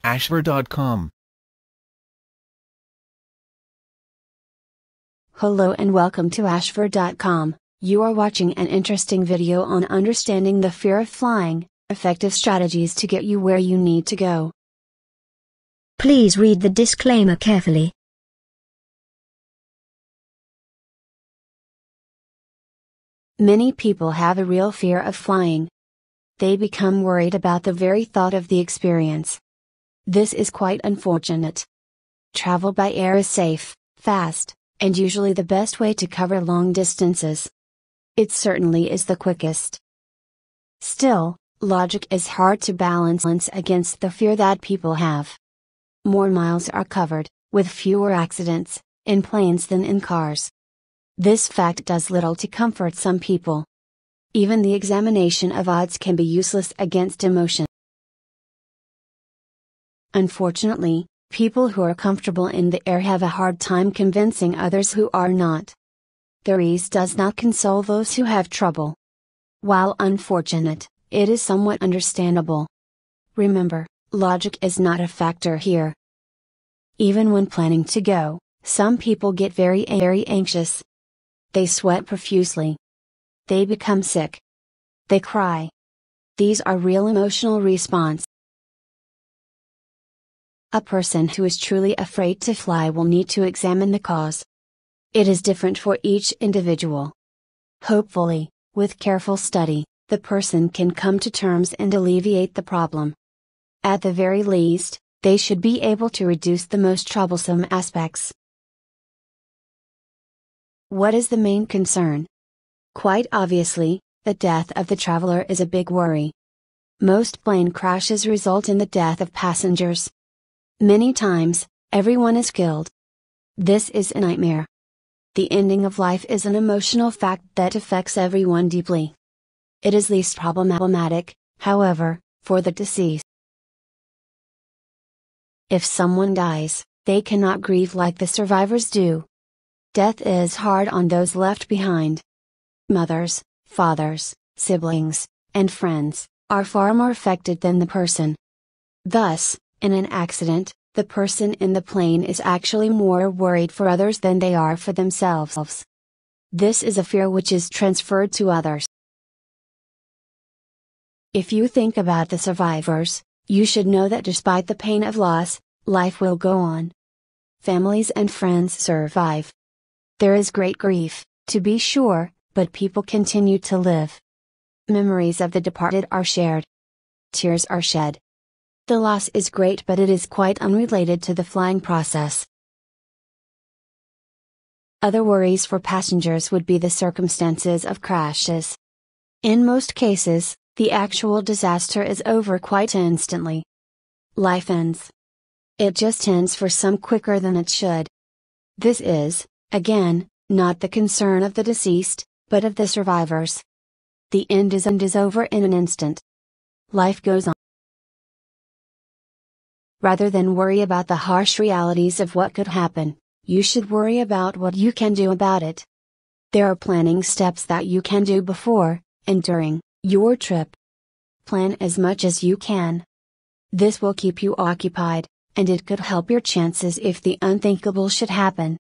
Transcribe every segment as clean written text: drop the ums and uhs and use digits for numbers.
Ashver.com. Hello and welcome to Ashver.com. You are watching an interesting video on understanding the fear of flying, effective strategies to get you where you need to go. Please read the disclaimer carefully. Many people have a real fear of flying. They become worried about the very thought of the experience. This is quite unfortunate. Travel by air is safe, fast, and usually the best way to cover long distances. It certainly is the quickest. Still, logic is hard to balance against the fear that people have. More miles are covered, with fewer accidents, in planes than in cars. This fact does little to comfort some people. Even the examination of odds can be useless against emotion. Unfortunately, people who are comfortable in the air have a hard time convincing others who are not. Their ease does not console those who have trouble. While unfortunate, it is somewhat understandable. Remember, logic is not a factor here. Even when planning to go, some people get very anxious. They sweat profusely. They become sick. They cry. These are real emotional responses. A person who is truly afraid to fly will need to examine the cause. It is different for each individual. Hopefully, with careful study, the person can come to terms and alleviate the problem. At the very least, they should be able to reduce the most troublesome aspects. What is the main concern? Quite obviously, the death of the traveler is a big worry. Most plane crashes result in the death of passengers. Many times, everyone is killed. This is a nightmare. The ending of life is an emotional fact that affects everyone deeply. It is least problematic, however, for the deceased. If someone dies, they cannot grieve like the survivors do. Death is hard on those left behind. Mothers, fathers, siblings, and friends are far more affected than the person. Thus, in an accident, the person in the plane is actually more worried for others than they are for themselves. This is a fear which is transferred to others. If you think about the survivors, you should know that despite the pain of loss, life will go on. Families and friends survive. There is great grief, to be sure, but people continue to live. Memories of the departed are shared. Tears are shed. The loss is great, but it is quite unrelated to the flying process. Other worries for passengers would be the circumstances of crashes. In most cases, the actual disaster is over quite instantly. Life ends. It just ends for some quicker than it should. This is, again, not the concern of the deceased, but of the survivors. The end is over in an instant. Life goes on. Rather than worry about the harsh realities of what could happen, you should worry about what you can do about it. There are planning steps that you can do before and during your trip. Plan as much as you can. This will keep you occupied, and it could help your chances if the unthinkable should happen.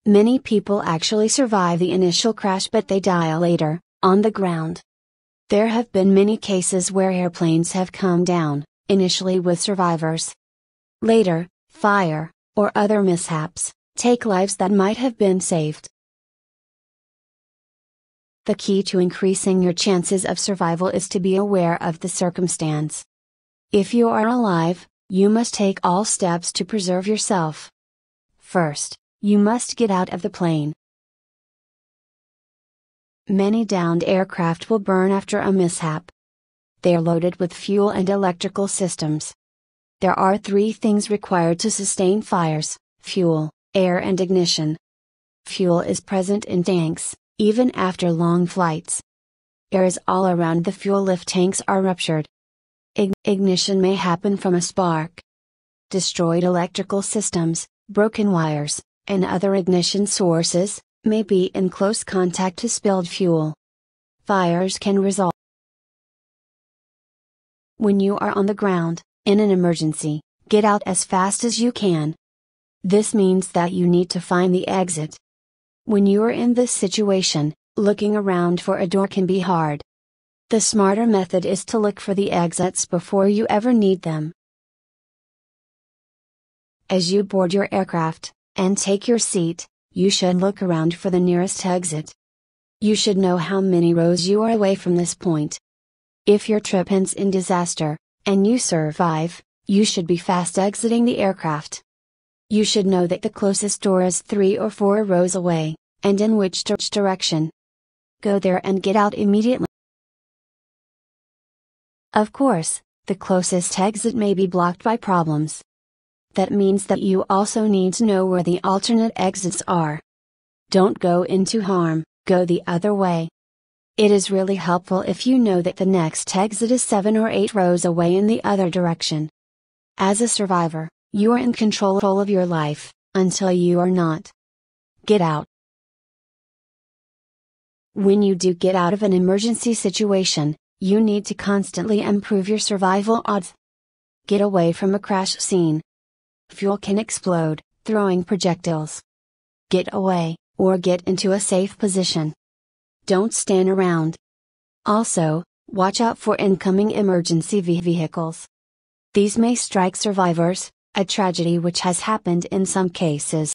Many people actually survive the initial crash, but they die later, on the ground. There have been many cases where airplanes have come down, initially with survivors. Later, fire, or other mishaps, take lives that might have been saved. The key to increasing your chances of survival is to be aware of the circumstance. If you are alive, you must take all steps to preserve yourself. First, you must get out of the plane. Many downed aircraft will burn after a mishap. They are loaded with fuel and electrical systems. There are 3 things required to sustain fires: fuel, air, and ignition. Fuel is present in tanks, even after long flights. Air is all around the fuel if tanks are ruptured. Ignition may happen from a spark. Destroyed electrical systems, broken wires, and other ignition sources may be in close contact to spilled fuel. Fires can result When you are on the ground, in an emergency, get out as fast as you can. This means that you need to find the exit. When you are in this situation, looking around for a door can be hard. The smarter method is to look for the exits before you ever need them. As you board your aircraft, and take your seat, you should look around for the nearest exit. You should know how many rows you are away from this point. If your trip ends in disaster, and you survive, you should be fast exiting the aircraft. You should know that the closest door is 3 or 4 rows away, and in which direction. Go there and get out immediately. Of course, the closest exit may be blocked by problems. That means that you also need to know where the alternate exits are. Don't go into harm, go the other way. It is really helpful if you know that the next exit is 7 or 8 rows away in the other direction. As a survivor, you are in control of your life, until you are not. Get out. When you do get out of an emergency situation, you need to constantly improve your survival odds. Get away from a crash scene. Fuel can explode, throwing projectiles. Get away, or get into a safe position. Don't stand around. Also, watch out for incoming emergency vehicles. These may strike survivors, a tragedy which has happened in some cases.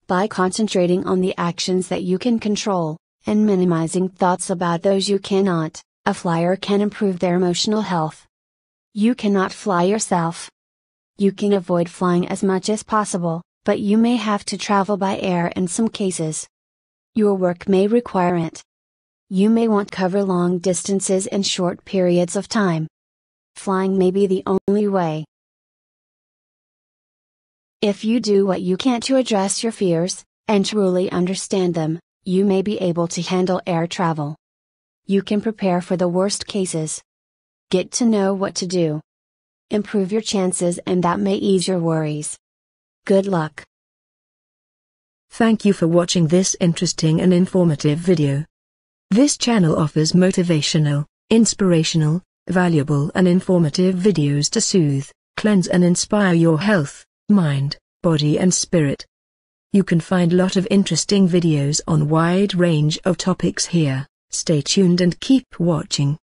By concentrating on the actions that you can control, and minimizing thoughts about those you cannot, a flyer can improve their emotional health. You cannot fly yourself. You can avoid flying as much as possible, but you may have to travel by air in some cases. Your work may require it. You may want to cover long distances in short periods of time. Flying may be the only way. If you do what you can to address your fears, and truly understand them, you may be able to handle air travel. You can prepare for the worst cases. Get to know what to do. Improve your chances, and that may ease your worries. Good luck. Thank you for watching this interesting and informative video. This channel offers motivational, inspirational, valuable and informative videos to soothe, cleanse and inspire your health, mind, body and spirit. You can find a lot of interesting videos on wide range of topics here. Stay tuned and keep watching.